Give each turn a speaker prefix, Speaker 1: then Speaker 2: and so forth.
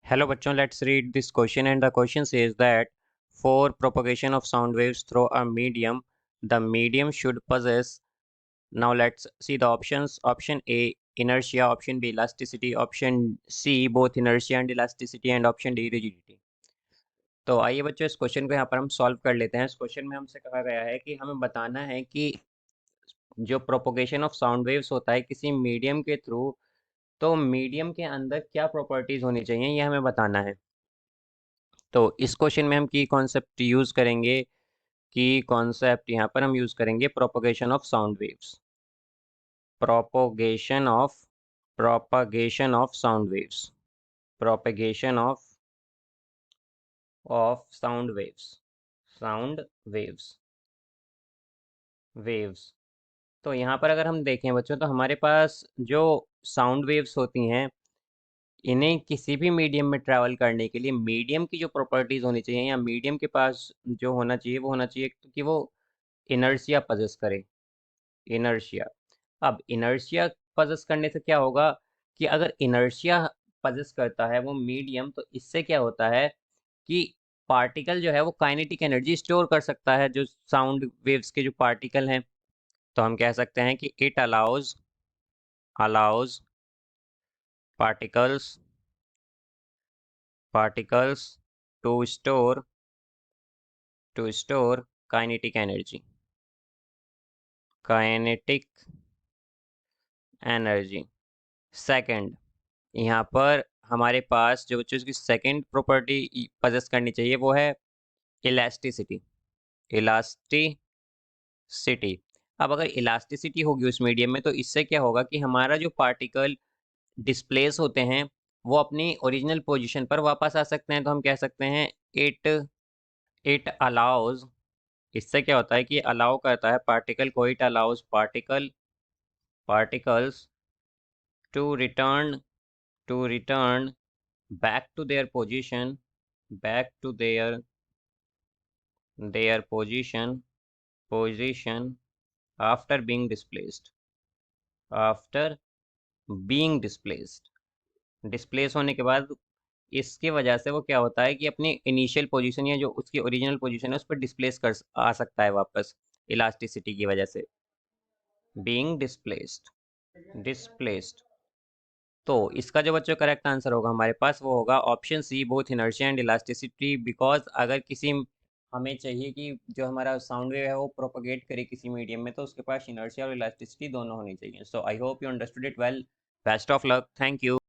Speaker 1: Hello बच्चों, let's read this question and the question says that for propagation of sound waves through a medium, the medium should possess. Now let's see the options. Option A inertia, option B elasticity, option C both inertia and elasticity, and option D rigidity. तो आइए बच्चों इस question को यहाँ पर हम solve कर लेते हैं। इस क्वेश्चन में हमसे कहा गया है कि हमें बताना है कि जो प्रोपोगेशन ऑफ साउंड वेव्स होता है किसी मीडियम के थ्रू, तो मीडियम के अंदर क्या प्रॉपर्टीज होनी चाहिए ये हमें बताना है। तो इस क्वेश्चन में हम की कॉन्सेप्ट यूज करेंगे। की कॉन्सेप्ट यहाँ पर हम यूज करेंगे propagation of sound waves. Propagation of sound waves. Propagation of sound waves. Sound waves. तो यहाँ पर अगर हम देखें बच्चों, तो हमारे पास जो साउंड वेव्स होती हैं, इन्हें किसी भी मीडियम में ट्रैवल करने के लिए मीडियम की जो प्रॉपर्टीज होनी चाहिए या मीडियम के पास जो होना चाहिए वो होना चाहिए कि वो इनर्शिया पजेस करे। इनर्शिया। अब इनर्शिया पजेस करने से क्या होगा कि अगर इनर्शिया पजेस करता है वो मीडियम, तो इससे क्या होता है कि पार्टिकल जो है वो काइनेटिक एनर्जी स्टोर कर सकता है, जो साउंड वेव्स के जो पार्टिकल हैं। तो हम कह सकते हैं कि it allows particles particles to store kinetic energy. Second, यहाँ पर हमारे पास जो बच्चों की सेकंड प्रॉपर्टी पजेस करनी चाहिए वो है इलास्टिसिटी। इलास्टिसिटी। अब अगर इलास्टिसिटी होगी उस मीडियम में, तो इससे क्या होगा कि हमारा जो पार्टिकल डिस्प्लेस होते हैं वो अपनी ओरिजिनल पोजीशन पर वापस आ सकते हैं। तो हम कह सकते हैं इट इट अलाउज। इससे क्या होता है कि अलाउ करता है पार्टिकल को, it allows particles to return back to their position back to their position after being displaced after being displace होने के बाद इसकी वजह से वो क्या होता है कि अपनी इनिशियल पोजीशन या जो उसकी ओरिजिनल पोजीशन है उस पर डिस्प्लेस कर आ सकता है वापस, इलास्टिसिटी की वजह से। Being displaced. तो इसका जो बच्चों करेक्ट आंसर होगा हमारे पास वो होगा option C both inertia and elasticity. Because अगर किसी हमें चाहिए कि जो हमारा साउंड वेव है वो प्रोपोगेट करे किसी मीडियम में, तो उसके पास इनर्शिया और इलास्टिसिटी दोनों होनी चाहिए। So I hope you understood it well. Best of luck. Thank you.